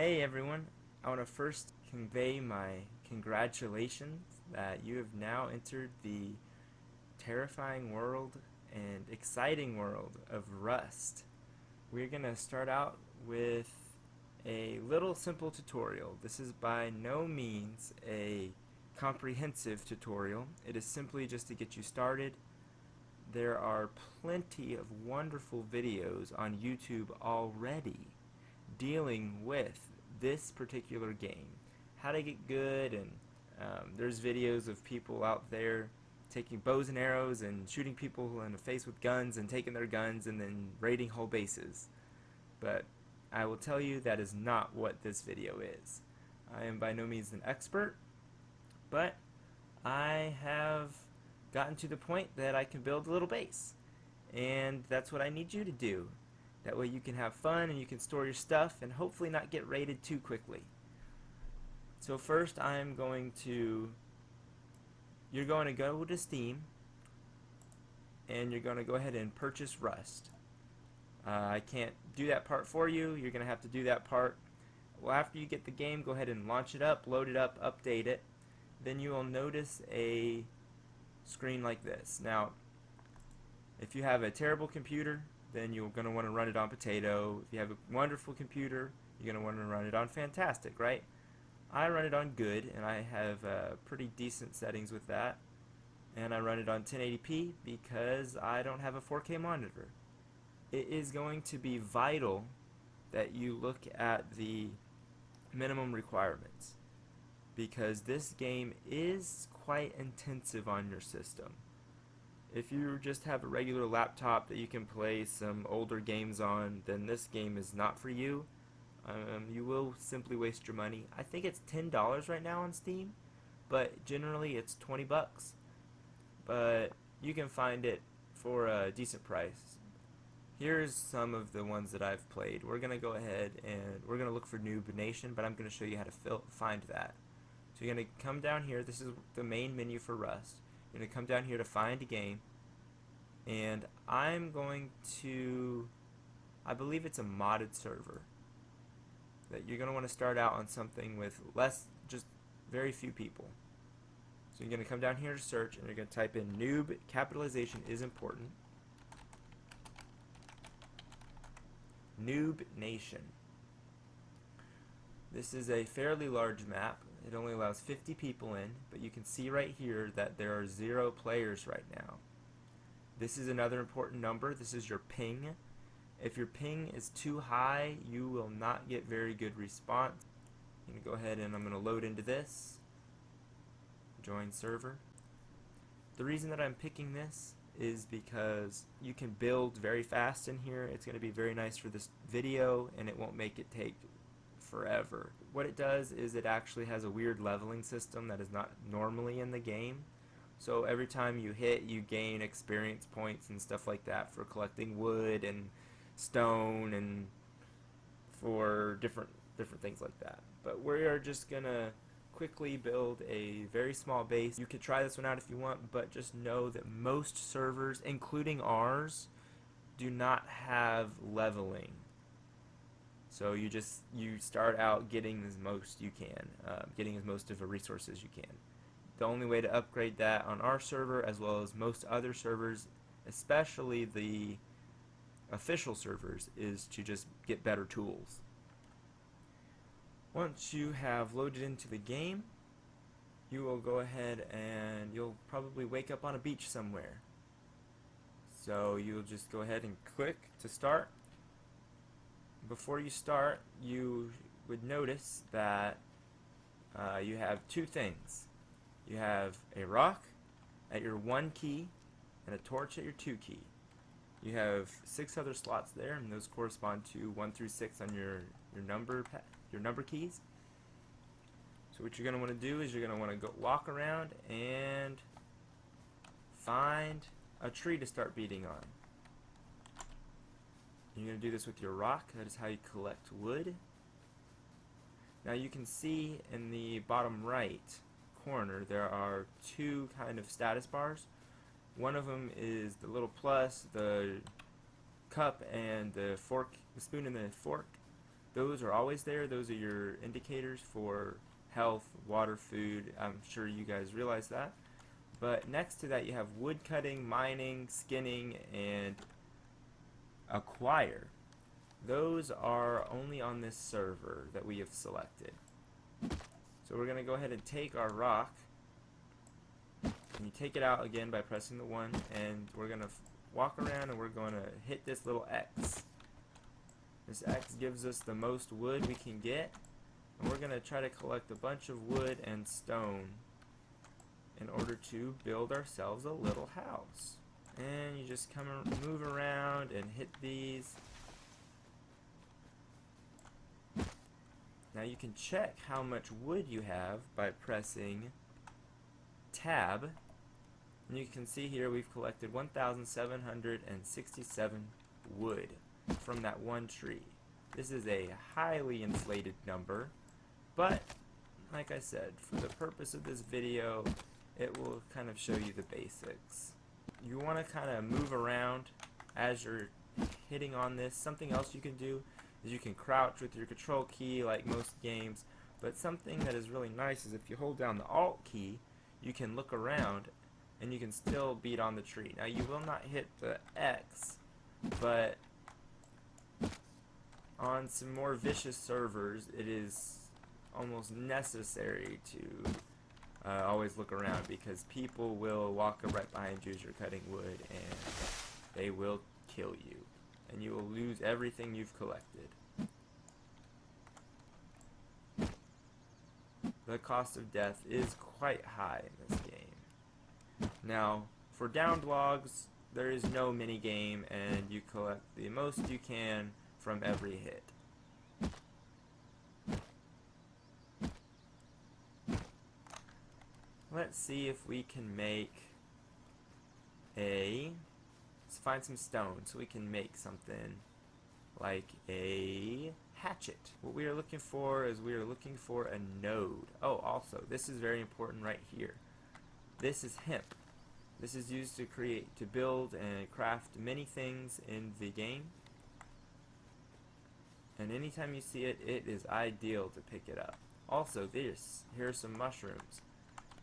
Hey everyone, I want to first convey my congratulations that you have now entered the terrifying world and exciting world of Rust. We're going to start out with a little simple tutorial. This is by no means a comprehensive tutorial. It is simply just to get you started. There are plenty of wonderful videos on YouTube already dealing with this particular game, how to get good, and there's videos of people out there taking bows and arrows and shooting people in the face with guns and taking their guns and then raiding whole bases. But I will tell you that is not what this video is. I am by no means an expert, but I have gotten to the point that I can build a little base, and that's what I need you to do. That way you can have fun and you can store your stuff and hopefully not get raided too quickly. So first you're going to go to Steam and you're going to go ahead and purchase Rust. I can't do that part for you. You're going to have to do that part. Well, after you get the game, go ahead and launch it up, load it up, update it. Then you will notice a screen like this. Now, if you have a terrible computer, then you're going to want to run it on Potato. If you have a wonderful computer, you're going to want to run it on Fantastic, right? I run it on Good, and I have pretty decent settings with that. And I run it on 1080p because I don't have a 4K monitor. It is going to be vital that you look at the minimum requirements, because this game is quite intensive on your system. If you just have a regular laptop that you can play some older games on, then this game is not for you. You will simply waste your money. I think it's $10 right now on Steam, but generally it's 20 bucks. But you can find it for a decent price. Here's some of the ones that I've played. We're going to go ahead and we're going to look for Noob Nation, but I'm going to show you how to find that. So you're going to come down here. This is the main menu for Rust. You're going to come down here to find a game, and I'm going to, I believe it's a modded server, that you're going to want to start out on something with just very few people. So you're going to come down here to search, and you're going to type in noob, capitalization is important, Noob Nation. This is a fairly large map. It only allows 50 people in, but you can see right here that there are 0 players right now. This is another important number. This is your ping. If your ping is too high, you will not get very good response. I'm going to go ahead and I'm going to load into this. Join server. The reason that I'm picking this is because you can build very fast in here. It's going to be very nice for this video, and it won't make it take forever. What it does is it actually has a weird leveling system that is not normally in the game. So every time you hit, you gain experience points and stuff like that for collecting wood and stone and for different things like that. But we are just gonna quickly build a very small base. You could try this one out if you want, but just know that most servers, including ours, do not have leveling. So you start out getting as most you can, getting as most of the resources you can. The only way to upgrade that on our server, as well as most other servers, especially the official servers, is to just get better tools. Once you have loaded into the game, you will go ahead and you'll probably wake up on a beach somewhere. So you'll just go ahead and click to start. Before you start, you would notice that you have 2 things. You have a rock at your 1 key and a torch at your 2 key. You have 6 other slots there, and those correspond to 1 through 6 on your number keys. So what you're going to want to do is you're going to want to go walk around and find a tree to start beating on. You're going to do this with your rock. That is how you collect wood. Now you can see in the bottom right corner there are 2 kind of status bars. One of them is the little plus, the cup, and the fork, the spoon and the fork. Those are always there. Those are your indicators for health, water, food. I'm sure you guys realize that. But next to that you have wood cutting, mining, skinning, and acquire. Those are only on this server that we have selected. So we're going to go ahead and take our rock, and you take it out again by pressing the 1, and we're going to walk around and we're going to hit this little X. This X gives us the most wood we can get, and we're going to try to collect a bunch of wood and stone in order to build ourselves a little house. And you just move around and hit these. Now you can check how much wood you have by pressing tab, and you can see here we've collected 1,767 wood from that one tree. This is a highly inflated number, but like I said, for the purpose of this video, it will kind of show you the basics. You want to kind of move around as you're hitting on this. Something else you can do is you can crouch with your control key like most games, but something that is really nice is if you hold down the Alt key, you can look around and you can still beat on the tree. Now you will not hit the X, but on some more vicious servers it is almost necessary to always look around, because people will walk up right behind you as you're cutting wood and they will kill you, and you will lose everything you've collected. The cost of death is quite high in this game. Now, for downed logs, there is no mini game, and you collect the most you can from every hit. Let's see if we can make let's find some stone so we can make something like a hatchet. What we are looking for is we are looking for a node. Oh, also, this is very important right here. This is hemp. This is used to build and craft many things in the game. And anytime you see it, it is ideal to pick it up. Also, here are some mushrooms.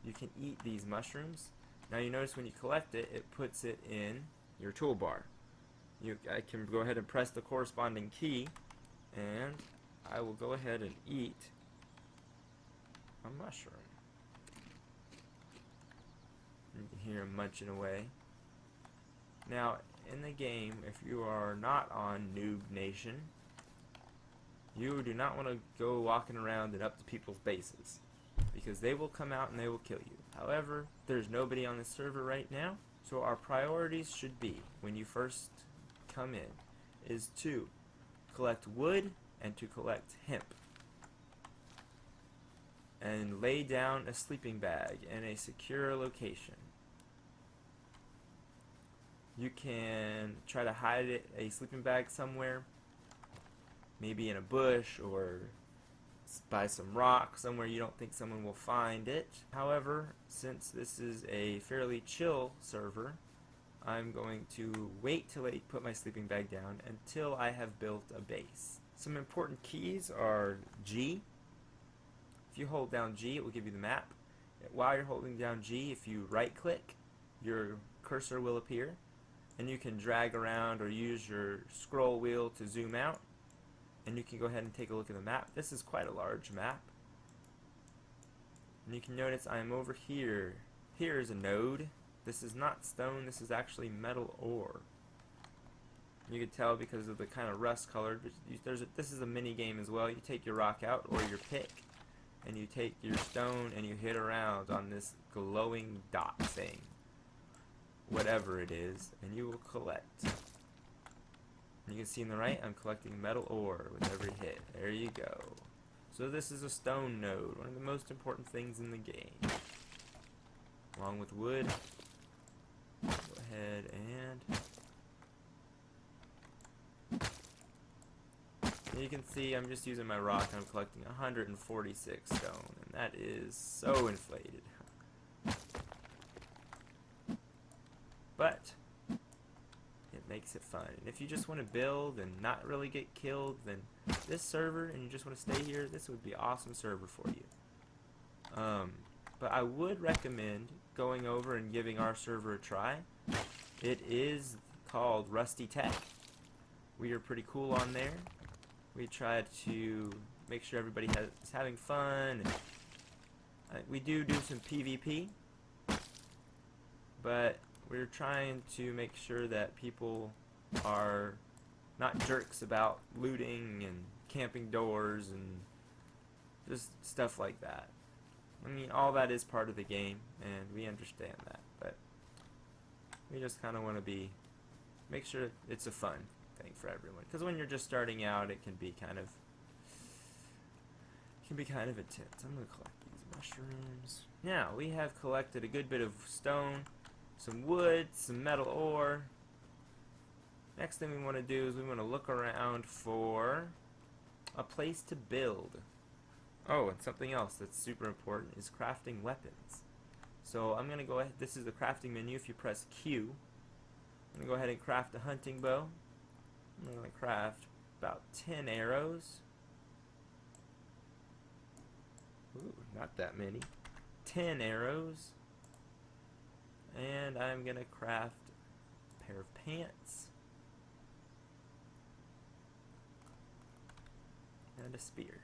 You can eat these mushrooms. Now you notice when you collect it, it puts it in your toolbar. I can go ahead and press the corresponding key, and I will go ahead and eat a mushroom. You can hear him munching away. Now, in the game, if you are not on Noob Nation, you do not want to go walking around and up to people's bases, because they will come out and they will kill you. However, there's nobody on the server right now, so our priorities should be, when you first come in, is to collect wood and to collect hemp, and lay down a sleeping bag in a secure location. You can try to hide a sleeping bag somewhere, maybe in a bush or by some rock somewhere you don't think someone will find it. However, since this is a fairly chill server, I'm going to wait till I put my sleeping bag down until I have built a base. Some important keys are G. If you hold down G, it will give you the map. While you're holding down G, if you right click, your cursor will appear, and you can drag around or use your scroll wheel to zoom out, and you can go ahead and take a look at the map. This is quite a large map, and you can notice I am over here. Here is a node. This is not stone, this is actually metal ore. You can tell because of the kind of rust colored, but this is a mini game as well. You take your rock out or your pick, and you take your stone and you hit around on this glowing dot thing, whatever it is, and you will collect. And you can see on the right, I'm collecting metal ore with every hit. There you go. So this is a stone node, one of the most important things in the game. Along with wood. Go ahead and you can see I'm just using my rock. I'm collecting 146 stone, and that is so inflated. But it makes it fun. And if you just want to build and not really get killed, then this server, and you just want to stay here, this would be an awesome server for you. But I would recommend going over and giving our server a try. It is called Rusty Tech. We are pretty cool on there. We try to make sure everybody is having fun. And we do some PvP, but we're trying to make sure that people are not jerks about looting and camping doors and just stuff like that. I mean, all that is part of the game, and we understand that, but we just kind of want to make sure it's a fun thing for everyone. Because when you're just starting out, it can be kind of intense. I'm gonna collect these mushrooms. Now we have collected a good bit of stone, some wood, some metal ore. Next thing we want to do is we want to look around for a place to build. Oh, and something else that's super important is crafting weapons. So I'm going to go ahead, this is the crafting menu. If you press Q, I'm going to go ahead and craft a hunting bow. I'm going to craft about 10 arrows. Ooh, not that many. 10 arrows. And I'm going to craft a pair of pants. And a spear.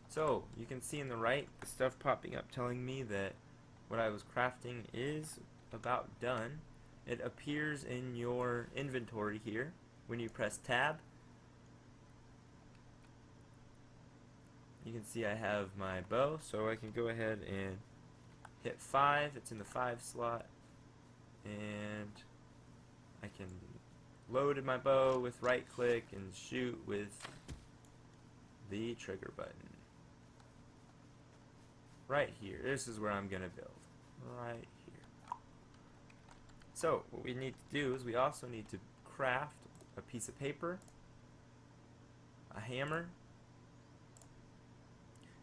So, you can see in the right, the stuff popping up telling me that what I was crafting is about done. It appears in your inventory here when you press tab. You can see I have my bow, so I can go ahead and hit 5. It's in the 5 slot. And I can load my bow with right click and shoot with the trigger button. Right here. This is where I'm going to build. Right here. So, what we need to do is we also need to craft a piece of paper, a hammer.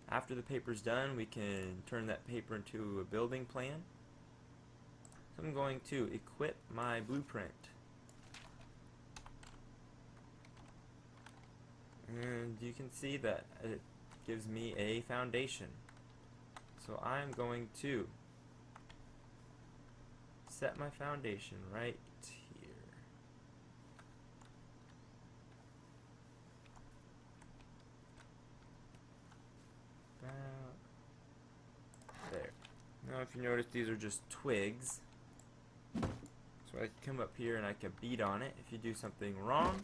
After the paper's done, we can turn that paper into a building plan. So I'm going to equip my blueprint. And you can see that it gives me a foundation. So I'm going to set my foundation right here. About there. Now if you notice, these are just twigs. So I can come up here and I can beat on it. If you do something wrong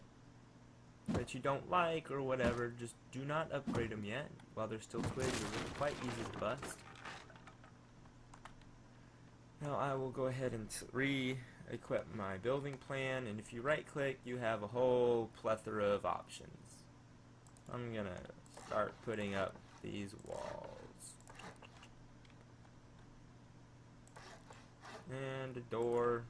that you don't like or whatever, just do not upgrade them yet. While they're still twigs, they're quite easy to bust. Now I will go ahead and re-equip my building plan, and if you right click, you have a whole plethora of options. I'm gonna start putting up these walls. And a door.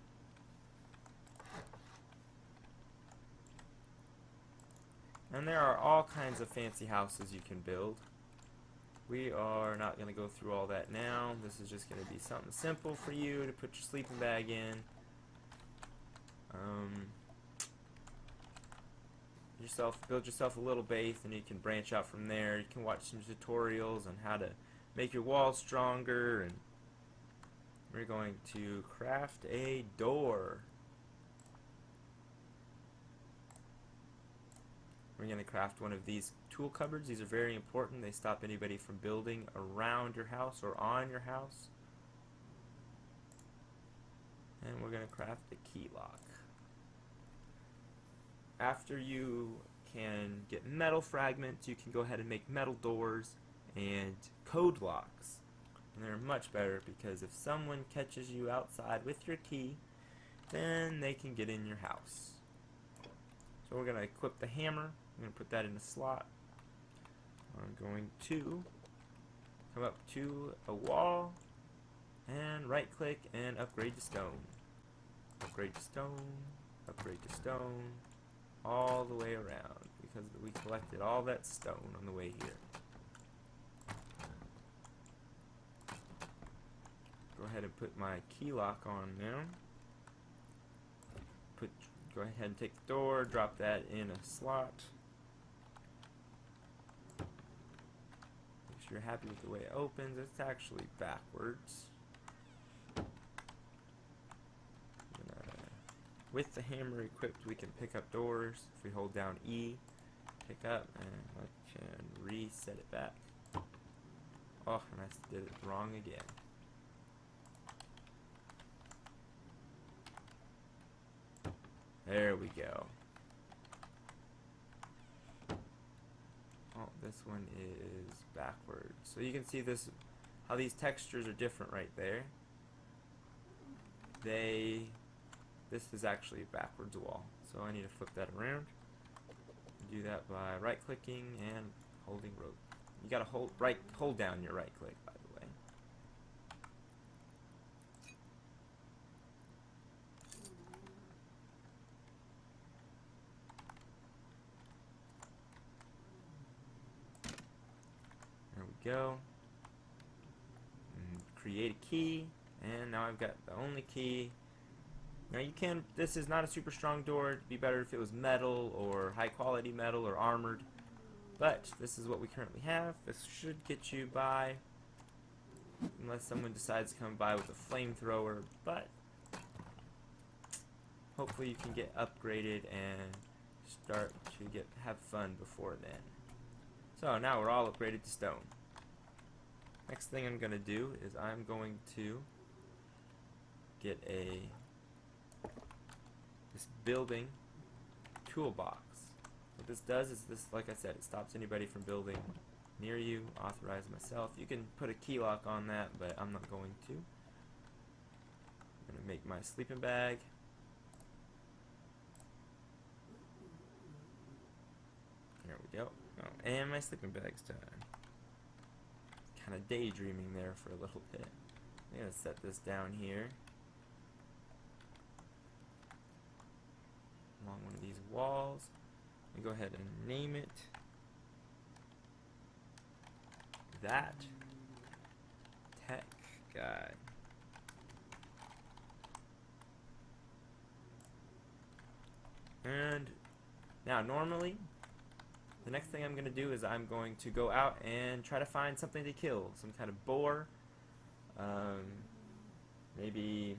And there are all kinds of fancy houses you can build. We are not going to go through all that now. This is just going to be something simple for you to put your sleeping bag in. Build yourself a little base, and you can branch out from there. You can watch some tutorials on how to make your walls stronger. And we're going to craft a door. We're going to craft one of these tool cupboards. These are very important. They stop anybody from building around your house or on your house. And we're going to craft a key lock. After you can get metal fragments, you can go ahead and make metal doors and code locks. And they're much better because if someone catches you outside with your key, then they can get in your house. So we're going to equip the hammer. I'm going to put that in a slot. I'm going to come up to a wall and right click and upgrade to stone. Upgrade to stone, upgrade to stone, all the way around because we collected all that stone on the way here. Go ahead and put my key lock on now. go ahead and take the door, drop that in a slot. Make sure you're happy with the way it opens. It's actually backwards. With the hammer equipped, we can pick up doors. If we hold down E, pick up, and I can reset it back. Oh, and I did it wrong again. There we go. Oh, this one is backwards. So you can see this, how these textures are different right there. This is actually a backwards wall. So I need to flip that around. Do that by right clicking and holding rope. You gotta hold down your right click, by the way. There we go. And create a key, and now I've got the only key. Now you can, this is not a super strong door. It'd be better if it was metal or high quality metal or armored. But this is what we currently have. This should get you by, unless someone decides to come by with a flamethrower. But hopefully you can get upgraded and start to have fun before then. So now we're all upgraded to stone. Next thing I'm going to do is I'm going to get this building toolbox. What this does is this, like I said, it stops anybody from building near you. Authorize myself. You can put a key lock on that, but I'm not going to. I'm going to make my sleeping bag. There we go. Oh, and my sleeping bag's done. Kind of daydreaming there for a little bit. I'm going to set this down here along one of these walls. And go ahead and name it that tech guy. And now normally the next thing I'm going to do is I'm going to go out and try to find something to kill, some kind of boar, maybe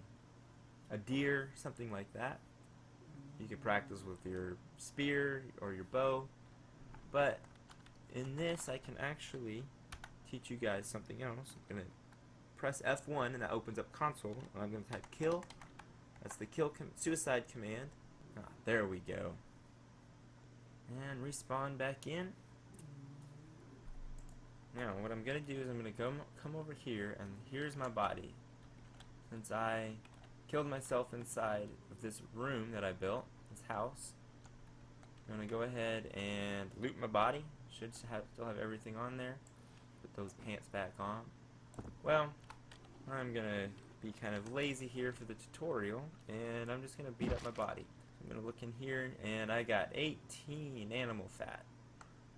a deer, something like that. You can practice with your spear or your bow, but in this I can actually teach you guys something else. I'm going to press F1 and that opens up console, and I'm going to type kill. That's the suicide command. There we go. And respawn back in. Now what I'm going to do is I'm going to come over here, and here's my body. Since I killed myself inside of this room that I built, this house, I'm going to go ahead and loot my body. Should still have everything on there. Put those pants back on. Well, I'm going to be kind of lazy here for the tutorial, and I'm just going to beat up my body. I'm going to look in here, and I got 18 animal fat.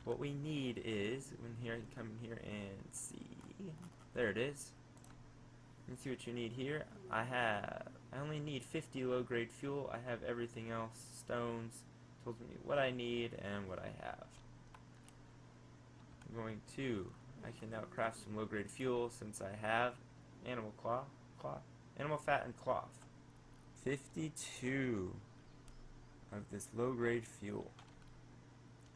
What we need is, come in here and see. There it is. You can see what you need here. I only need 50 low-grade fuel. I have everything else, stones. Tells me what I need and what I have. I'm going to, I can now craft some low-grade fuel since I have animal animal fat and cloth. 52 of this low-grade fuel.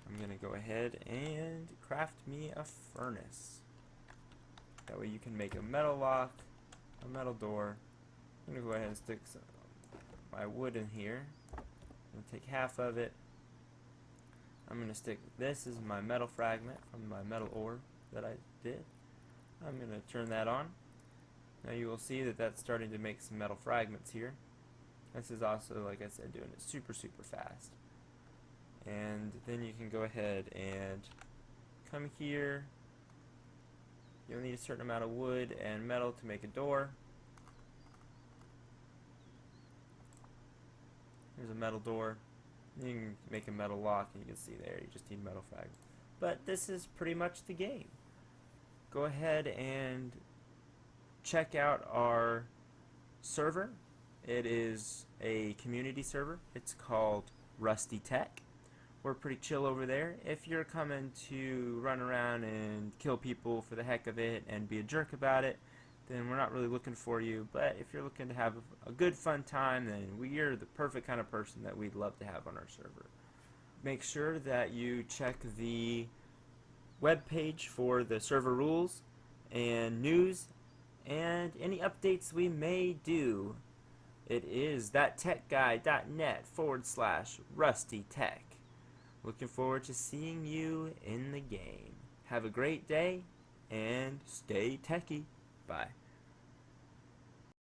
I'm going to go ahead and craft me a furnace. That way you can make a metal lock, a metal door. I'm going to go ahead and stick my wood in here. I'm going to take half of it. I'm going to stick, this is my metal fragment from my metal ore that I did. I'm going to turn that on. Now you will see that that's starting to make some metal fragments here. This is also, like I said, doing it super fast. And then you can go ahead and come here. You'll need a certain amount of wood and metal to make a door. Here's a metal door. You can make a metal lock, and you can see there, you just need metal fragments. But this is pretty much the game. Go ahead and check out our server. It is a community server. It's called Rusty Tech. We're pretty chill over there. If you're coming to run around and kill people for the heck of it and be a jerk about it, then we're not really looking for you. But if you're looking to have a good fun time, then we're the perfect kind of person that we'd love to have on our server. Make sure that you check the web page for the server rules and news and any updates we may do. It is thattechguy.net/rustytech. Looking forward to seeing you in the game. Have a great day and stay techie. Bye.